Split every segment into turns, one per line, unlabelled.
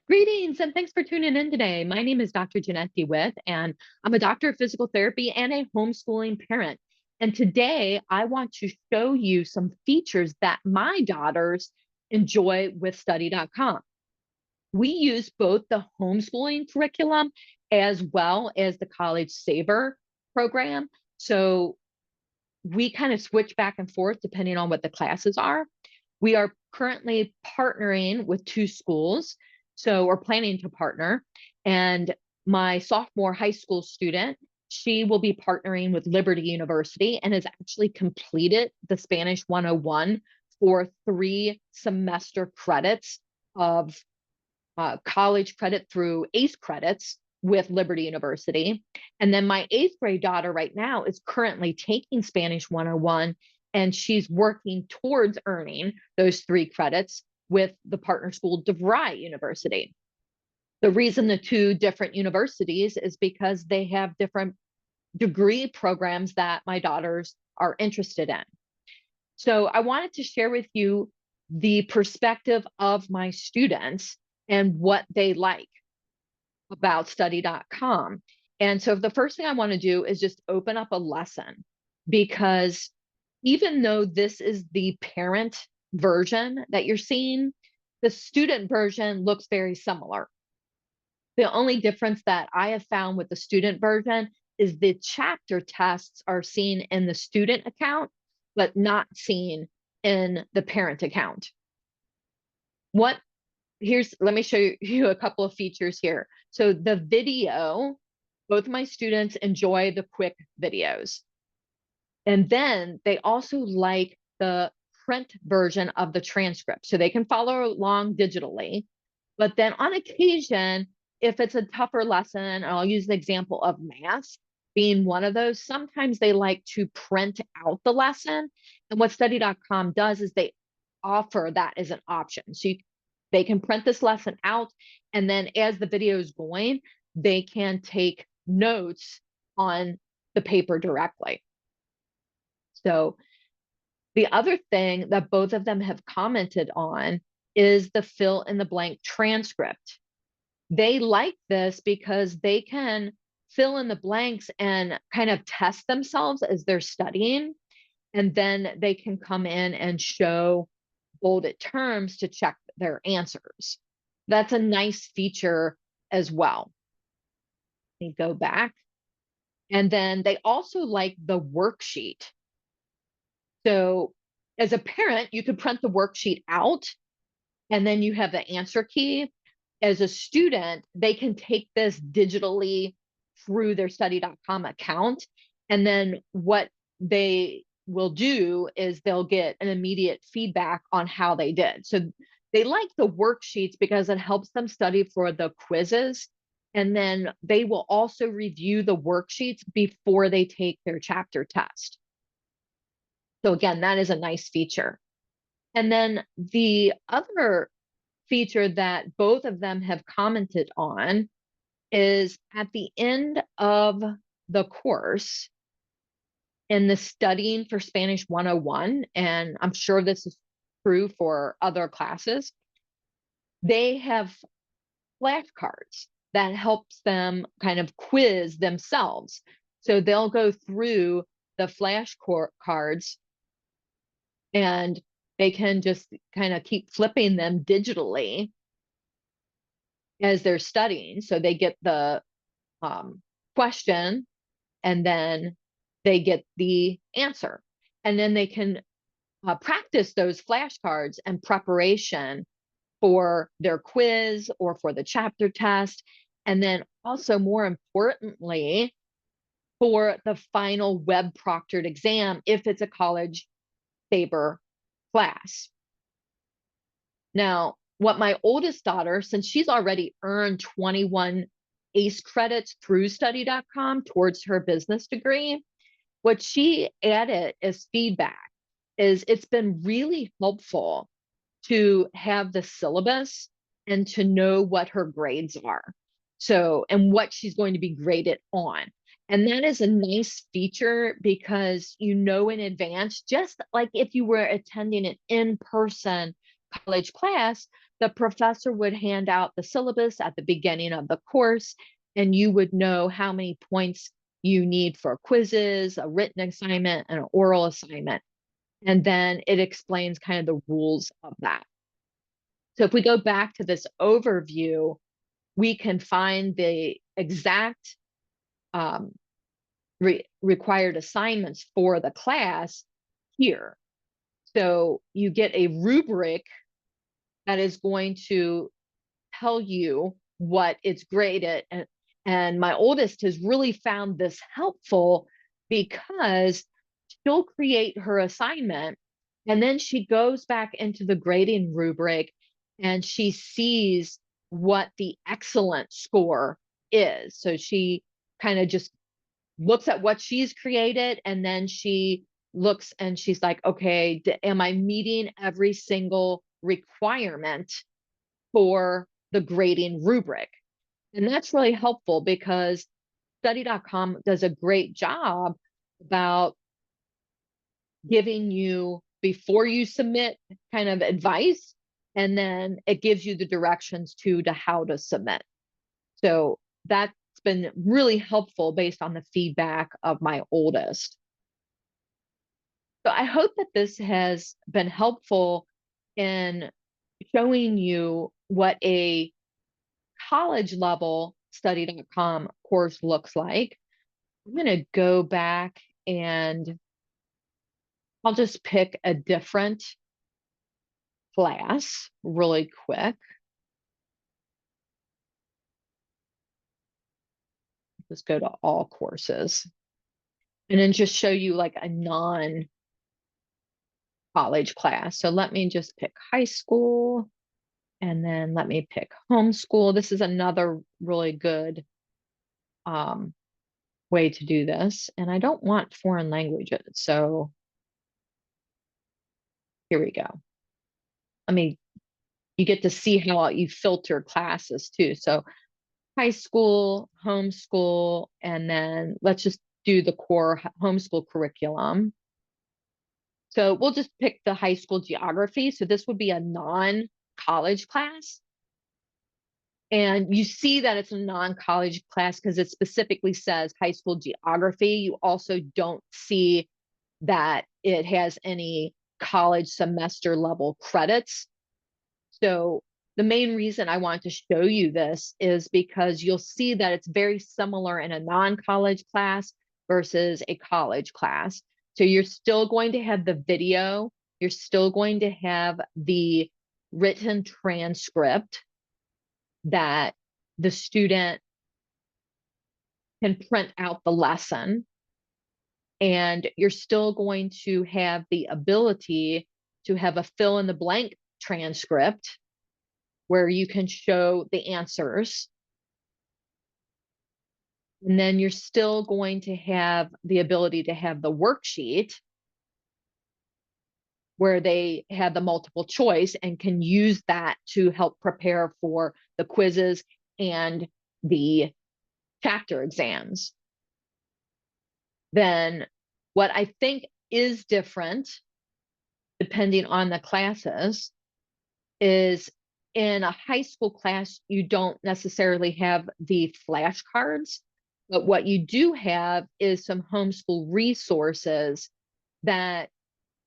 Greetings and thanks for tuning in today. My name is Dr. Jeanette DeWitt, and I'm a doctor of physical therapy and a homeschooling parent. And today I want to show you some features that my daughters enjoy with study.com. We use both the homeschooling curriculum as well as the College Saver program. So we kind of switch back and forth depending on what the classes are. We are currently partnering with two schools. So we're planning to partner. And my sophomore high school student, she will be partnering with Liberty University and has actually completed the Spanish 101 for 3 semester credits of college credit through ACE credits with Liberty University. And then my 8th grade daughter right now is currently taking Spanish 101, and she's working towards earning those 3 credits with the partner school, DeVry University. The reason the two different universities is because they have different degree programs that my daughters are interested in. So I wanted to share with you the perspective of my students and what they like about study.com. And so the first thing I want to do is just open up a lesson, because even though this is the parent version that you're seeing, the student version looks very similar. The only difference that I have found with the student version is the chapter tests are seen in the student account, but not seen in the parent account. Let me show you a couple of features here. So the video, both my students enjoy the quick videos. And then they also like the print version of the transcript. So they can follow along digitally. But then on occasion, if it's a tougher lesson, and I'll use the example of math being one of those, sometimes they like to print out the lesson. And what study.com does is they offer that as an option. So they can print this lesson out, and then as the video is going, they can take notes on the paper directly. So the other thing that both of them have commented on is the fill in the blank transcript. They like this because they can fill in the blanks and kind of test themselves as they're studying. And then they can come in and show bolded terms to check their answers. That's a nice feature as well. Let me go back. And then they also like the worksheet. So as a parent, you could print the worksheet out, and then you have the answer key. As a student, they can take this digitally through their study.com account. And then what they will do is they'll get an immediate feedback on how they did. So they like the worksheets because it helps them study for the quizzes. And then they will also review the worksheets before they take their chapter test. So again, that is a nice feature. And then the other feature that both of them have commented on is at the end of the course in the studying for Spanish 101, and I'm sure this is true for other classes, they have flashcards that helps them kind of quiz themselves. So they'll go through the flashcards, and they can just kind of keep flipping them digitally as they're studying. So they get the question, and then they get the answer. And then they can practice those flashcards in preparation for their quiz or for the chapter test. And then also, more importantly, for the final web-proctored exam, if it's a College Saver class. Now, what my oldest daughter, since she's already earned 21 ACE credits through study.com towards her business degree, what she added as feedback is it's been really helpful to have the syllabus and to know what her grades are. So, and what she's going to be graded on. And that is a nice feature because you know in advance, just like if you were attending an in-person college class, the professor would hand out the syllabus at the beginning of the course, and you would know how many points you need for quizzes, a written assignment, and an oral assignment. And then it explains kind of the rules of that. So if we go back to this overview, we can find the exact um, required assignments for the class here. So you get a rubric that is going to tell you what it's graded. And my oldest has really found this helpful because she'll create her assignment and then she goes back into the grading rubric and she sees what the excellent score is. So she kind of just looks at what she's created and then she looks and she's like, okay, am I meeting every single requirement for the grading rubric? And that's really helpful because study.com does a great job about giving you, before you submit, kind of advice, and then it gives you the directions to how to submit. So that's been really helpful based on the feedback of my oldest. So I hope that this has been helpful in showing you what a college level study.com course looks like. I'm going to go back and I'll just pick a different class really quick. Just go to all courses and then just show you like a non-college class. So let me just pick high school and then let me pick homeschool. This is another really good way to do this. And I don't want foreign languages. So here we go. You get to see how you filter classes too. So high school, homeschool, and then let's just do the core homeschool curriculum. So we'll just pick the high school geography. So this would be a non-college class. And you see that it's a non-college class because it specifically says high school geography. You also don't see that it has any college semester level credits. So the main reason I want to show you this is because you'll see that it's very similar in a non-college class versus a college class. So you're still going to have the video, you're still going to have the written transcript that the student can print out the lesson. And you're still going to have the ability to have a fill in the blank transcript where you can show the answers. And then you're still going to have the ability to have the worksheet where they have the multiple choice and can use that to help prepare for the quizzes and the chapter exams. Then what I think is different, depending on the classes, is in a high school class, you don't necessarily have the flashcards, but what you do have is some homeschool resources that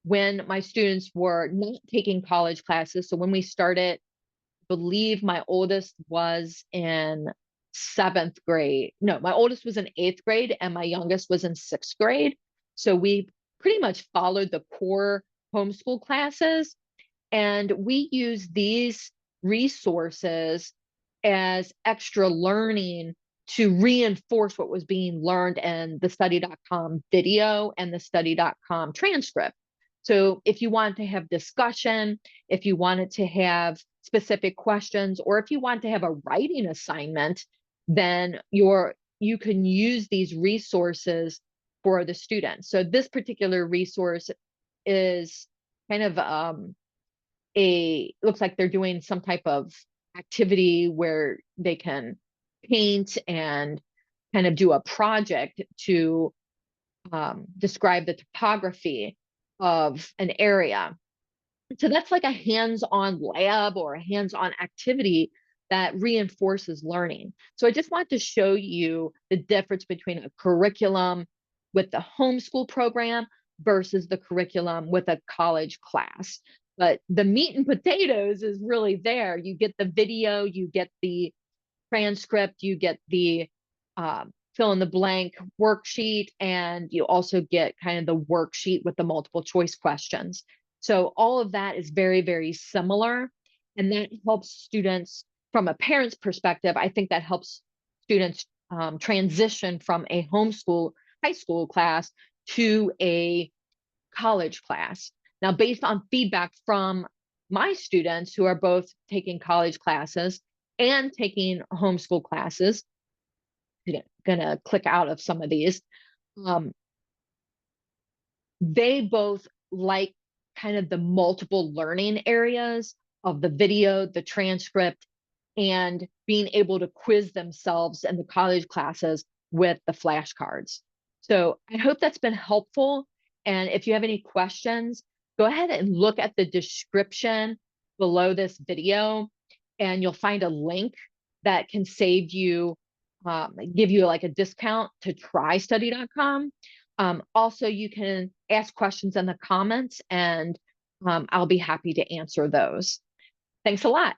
when my students were not taking college classes, so when we started, I believe my oldest was in 7th grade. No, my oldest was in 8th grade and my youngest was in 6th grade. So we pretty much followed the core homeschool classes. And we use these resources as extra learning to reinforce what was being learned in the study.com video and the study.com transcript. So if you want to have discussion, if you wanted to have specific questions, or if you want to have a writing assignment, then you can use these resources for the students. So this particular resource is kind of looks like they're doing some type of activity where they can paint and kind of do a project to describe the topography of an area. So that's like a hands-on lab or a hands-on activity that reinforces learning. So I just want to show you the difference between a curriculum with the homeschool program versus the curriculum with a college class. But the meat and potatoes is really there. You get the video, you get the transcript, you get the fill in the blank worksheet, and you also get kind of the worksheet with the multiple choice questions. So all of that is very, very similar. And that helps students from a parent's perspective. I think that helps students transition from a homeschool high school class to a college class. Now, based on feedback from my students who are both taking college classes and taking homeschool classes, gonna click out of some of these. Um, they both like kind of the multiple learning areas of the video, the transcript, and being able to quiz themselves in the college classes with the flashcards. So I hope that's been helpful. And if you have any questions, go ahead and look at the description below this video, and you'll find a link that can save you, give you like a discount to try study.com. Also, you can ask questions in the comments, and I'll be happy to answer those. Thanks a lot.